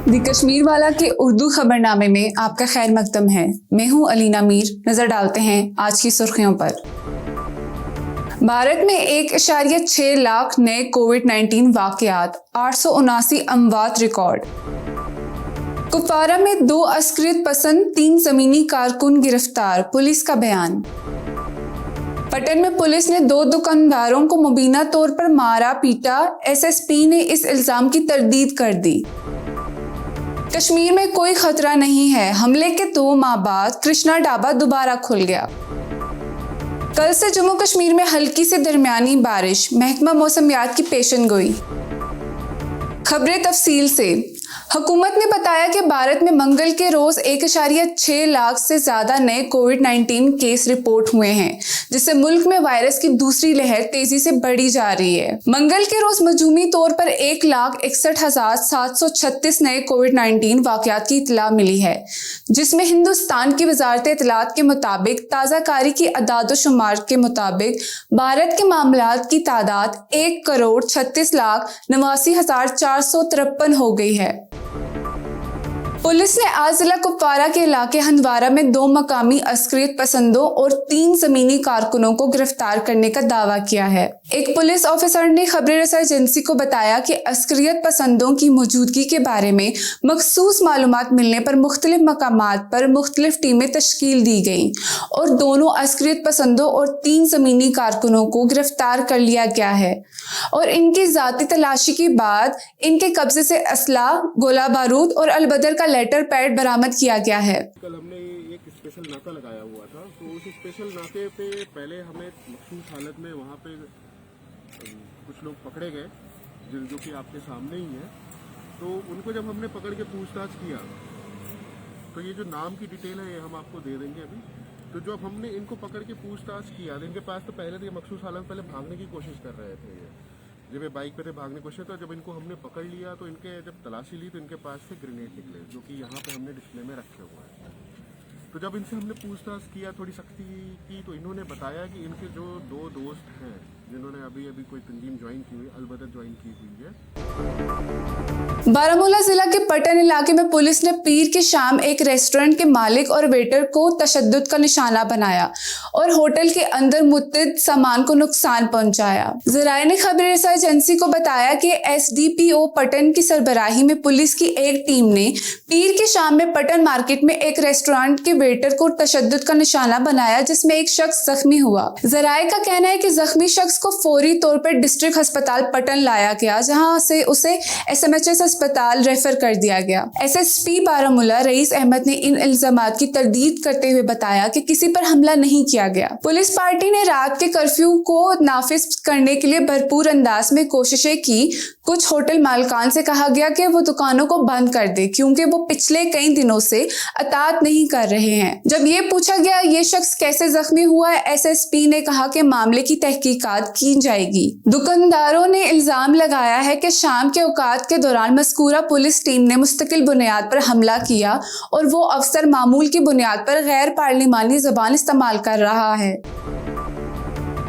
दी कश्मीर वाला के उर्दू खबरनामे में आपका खैर मकदम है। मैं हूं अलीना मीर। नजर डालते हैं आज की सुर्खियों पर। भारत में 1.6 लाख नए कोविड-19 वाकयात, 879 अमवात रिकॉर्ड। कुपवारा में 2 अस्करियत पसंद 3 जमीनी कारकुन गिरफ्तार, पुलिस का बयान। पटन में पुलिस ने 2 दुकानदारों को मुबीना तौर पर मारा पीटा, एसएसपी ने इस इल्जाम की तरदीद कर दी। कश्मीर में कोई खतरा नहीं है, हमले के 2 माह बाद कृष्णा ढाबा दोबारा खुल गया। कल से जम्मू कश्मीर में हल्की से दरमियानी बारिश, महकमा मौसमियात की पेशेनगोई। खबरें तफसील से। हुकूमत ने बताया कि भारत में मंगल के रोज 1.6 लाख से ज्यादा नए कोविड-19 केस रिपोर्ट हुए हैं, जिससे मुल्क में वायरस की दूसरी लहर तेजी से बढ़ी जा रही है। मंगल के रोज मजमूई तौर पर 1,61,736 नए कोविड-19 वाकयात की इतला मिली है, जिसमें हिंदुस्तान की वजारत इत्तलात के मुताबिक ताज़ा कारी की अदाद-ओ-शुमार के मुताबिक भारत के मामलात की तादाद 1,36,89,453 हो गई है। पुलिस ने आज जिला कुपवारा के इलाके हंदवारा में 2 मकामी अस्करियत पसंदों और 3 जमीनी कारकुनों को गिरफ्तार करने का दावा किया है। एक पुलिस ऑफिसर ने खबरें रसाई एजेंसी को बताया कि अस्करियत पसंदों की मौजूदगी के बारे में मखसूस मालूमात मिलने पर मुख्तलिफ मकामात पर मुख्तलिफ टीमें तश्कील दी गई और दोनों अस्करियत पसंदों और 3 जमीनी कारकुनों को गिरफ्तार कर लिया गया है और इनकी जाती तलाशी के बाद इनके कब्जे से असला, गोला बारूद और अलबदर का लेटर पैड बरामद किया गया है। कल हमने एक स्पेशल नाका लगाया हुआ था, तो उस स्पेशल नाके पे पहले हमें मखसूस हालत में वहाँ पे कुछ लोग पकड़े गए जो कि आपके सामने ही है। तो उनको जब हमने पकड़ के पूछताछ किया तो ये जो नाम की डिटेल है ये हम आपको दे देंगे अभी। तो जब हमने इनको पकड़ के पूछताछ किया तो इनके पास तो पहले तो ये मखसूस हालत में पहले भागने की कोशिश कर रहे थे। ये जब ये बाइक पे थे भागने की कोशिश, तो जब इनको हमने पकड़ लिया तो इनके जब तलाशी ली तो इनके पास से ग्रेनेड निकले, जो कि यहाँ पे हमने डिस्प्ले में रखे हुए हैं। तो जब इनसे हमने पूछताछ किया, थोड़ी सख्ती की, तो इन्होंने बताया कि इनके जो 2 दोस्त हैं जिन्होंने अभी कोई तंजीम ज्वाइन की हुई, अलबदर ज्वाइन की हुई है। बारामूला जिला के पटन इलाके में पुलिस ने पीर की शाम एक रेस्टोरेंट के मालिक और वेटर को तशद्दुद का निशाना बनाया और होटल के अंदर मुत्तद सामान को नुकसान पहुंचाया। जराये ने खबर रसाई एजेंसी को बताया कि एसडीपीओ पटन की सरबराही में पुलिस की एक टीम ने पीर की शाम में पटन मार्केट में एक रेस्टोरेंट के वेटर को तशद्दुद का निशाना बनाया, जिसमें एक शख्स जख्मी हुआ। जराये का कहना है कि जख्मी शख्स को फौरी तौर पर डिस्ट्रिक्ट अस्पताल पटन लाया गया, जहां से उसे एसएमएचएस अस्पताल रेफर कर दिया गया। एसएसपी बारामूला रईस अहमद ने इन इल्जामात की तरदीद करते हुए बताया कि किसी पर हमला नहीं किया गया। पुलिस पार्टी ने रात के कर्फ्यू को नाफिज करने के लिए भरपूर अंदाज में कोशिशें की। कुछ होटल मालिकान से कहा गया कि वो दुकानों को बंद कर दे, क्योंकि वो पिछले कई दिनों से अतात नहीं कर रहे हैं। जब ये पूछा गया ये शख्स कैसे जख्मी हुआ है, एसएसपी ने कहा कि मामले की तहकीकात की जाएगी। दुकानदारों ने इल्जाम लगाया है कि शाम के औकात के दौरान मज़कूरा पुलिस टीम ने मुस्तकिल बुनियाद पर हमला किया और वो अफसर मामूल की बुनियाद पर गैर पार्लिमानी ज़बान इस्तेमाल कर रहा है।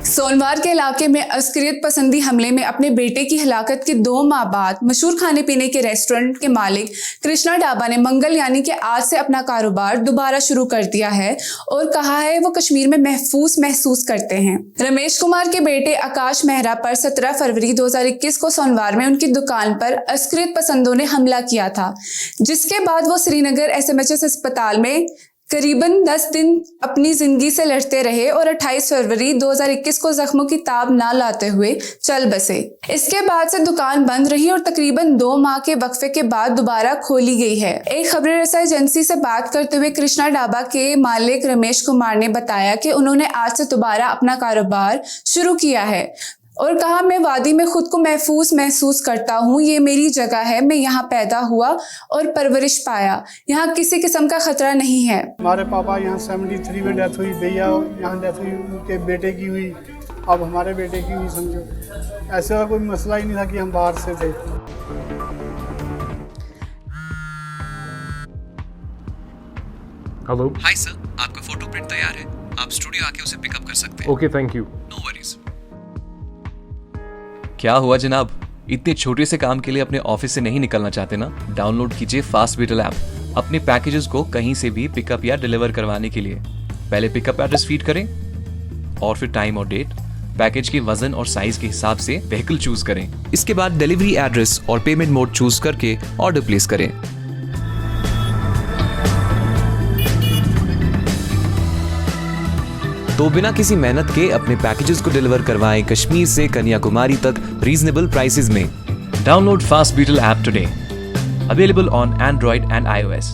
सोनवार के इलाके में अस्करियत पसंदी हमले में अपने बेटे की हलाकत के 2 माह बाद मशहूर खाने पीने के रेस्टोरेंट के मालिक कृष्णा ढाबा ने मंगल यानी कि आज से अपना कारोबार दोबारा शुरू कर दिया है और कहा है वो कश्मीर में महफूज महसूस करते हैं। रमेश कुमार के बेटे आकाश मेहरा पर 17 फरवरी 2021 को सोमवार में उनकी दुकान पर अस्करियत पसंदों ने हमला किया था, जिसके बाद वो श्रीनगर एसएमएचएस अस्पताल में करीबन 10 दिन अपनी जिंदगी से लड़ते रहे और 28 फरवरी 2021 को जख्मों की ताब ना लाते हुए चल बसे। इसके बाद से दुकान बंद रही और तकरीबन 2 माह के वक्फे के बाद दोबारा खोली गई है। एक खबरें रसाई एजेंसी से बात करते हुए कृष्णा ढाबा के मालिक रमेश कुमार ने बताया कि उन्होंने आज से दोबारा अपना कारोबार शुरू किया है और कहा मैं वादी में खुद को महफूज महसूस करता हूँ, ये मेरी जगह है, मैं यहाँ पैदा हुआ और परवरिश पाया, यहाँ किसी किस्म का खतरा नहीं है। हमारे पापा यहाँ 73 में डेथ हुई, भैया यहाँ डेथ हुई, उनके बेटे की हुई, अब हमारे बेटे की हुई। समझो ऐसा कोई मसला ही नहीं था कि हम बाहर से थे। हेलो। हाय सर, आपका फोटो प्रिंट तैयार है, आप स्टूडियो आके उसे पिकअप कर सकते हैं। Okay, thank you. No worries. क्या हुआ जनाब, इतने छोटे से काम के लिए अपने ऑफिस से नहीं निकलना चाहते ना? डाउनलोड कीजिए फास्ट बीटल ऐप अपने पैकेजेस को कहीं से भी पिकअप या डिलीवर करवाने के लिए। पहले पिकअप एड्रेस फीड करें और फिर टाइम और डेट, पैकेज के वजन और साइज के हिसाब से व्हीकल चूज करें। इसके बाद डिलीवरी एड्रेस और पेमेंट मोड चूज करके ऑर्डर प्लेस करें। तो बिना किसी मेहनत के अपने पैकेजेस को डिलीवर करवाएं कश्मीर से कन्याकुमारी तक रीजनेबल प्राइसेस में। Download Fast Beetle app today, available on Android and iOS।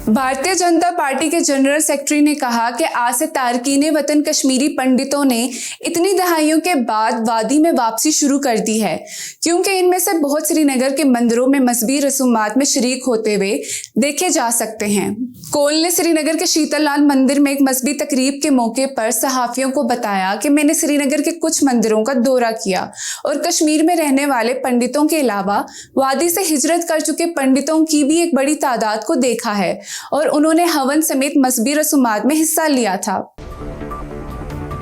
भारतीय जनता पार्टी के जनरल सेक्रेटरी ने कहा कि आज से तारकीने वतन कश्मीरी पंडितों ने इतनी दहाइयों के बाद वादी में वापसी शुरू कर दी है, क्योंकि इनमें से बहुत श्रीनगर के मंदिरों में मजहबी रसूमात में शरीक होते हुए देखे जा सकते हैं। कोल ने श्रीनगर के शीतललाल मंदिर में एक मजहबी तकरीब के मौके पर सहाफियों को बताया कि मैंने श्रीनगर के कुछ मंदिरों का दौरा किया और कश्मीर में रहने वाले पंडितों के अलावा वादी से हिजरत कर चुके पंडितों की भी एक बड़ी तादाद को देखा है और उन्होंने हवन समेत मजहबी रसूमात में हिस्सा लिया था।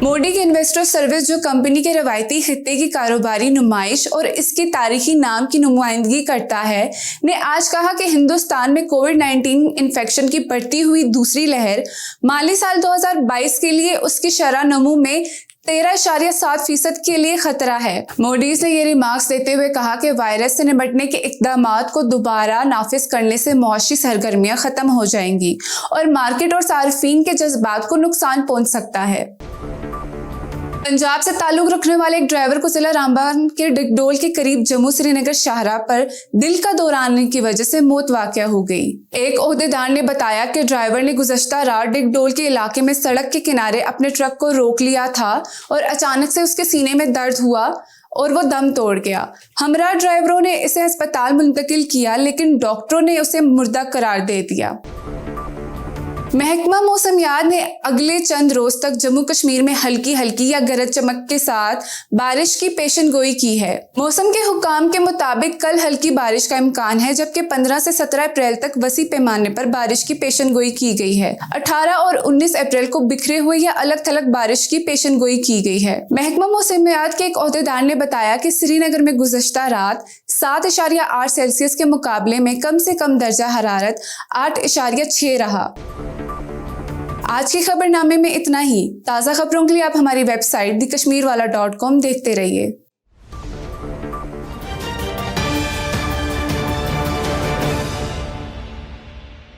मोडी की इन्वेस्टर सर्विस, जो कंपनी के रवायती खित्ते की कारोबारी नुमाइश और इसकी तारीखी नाम की नुमाइंदगी करता है, ने आज कहा कि हिंदुस्तान में कोविड-19 इन्फेक्शन की बढ़ती हुई दूसरी लहर माली साल 2022 के लिए उसकी शरह नमू में 13.7% के लिए खतरा है। मोडीज ने ये रिमार्क्स देते हुए कहा कि वायरस से निपटने के इक़दामात को दोबारा नाफिज करने से मौशी सरगर्मियां खत्म हो जाएंगी और मार्केट और सार्फिन के जज्बात को नुकसान पहुंच सकता है। पंजाब से ताल्लुक रखने वाले एक ड्राइवर को जिला रामबन के डिगडोल के करीब जम्मू श्रीनगर शाहराह पर दिल का दौरा आने की वजह से मौत वाक़या हो गई। एक ओहदेदार ने बताया कि ड्राइवर ने गुज़श्ता रात डिगडोल के इलाके में सड़क के किनारे अपने ट्रक को रोक लिया था और अचानक से उसके सीने में दर्द हुआ और वो दम तोड़ गया। हमरा ड्राइवरों ने इसे अस्पताल मुंतकिल किया, लेकिन डॉक्टरों ने उसे मुर्दा करार दे दिया। महकमा मौसमियात ने अगले चंद रोज तक जम्मू कश्मीर में हल्की हल्की या गरज चमक के साथ बारिश की पेशन गोई की है। मौसम के हुकाम के मुताबिक कल हल्की बारिश का इम्कान है, जबकि 15 से 17 अप्रैल तक वसी पैमाने पर बारिश की पेशन गोई की गई है। 18 और 19 अप्रैल को बिखरे हुए या अलग थलग बारिश की पेशन गोई की गई है। महकमा मौसमियात के एक ओहदेदार ने बताया कि श्रीनगर में गुज़श्ता रात 7.8 सेल्सियस के मुकाबले में कम से कम दर्जा हरारत 8.6 रहा। आज के खबरनामे में इतना ही। ताज़ा खबरों के लिए आप हमारी वेबसाइट theKashmirwala.com देखते रहिए।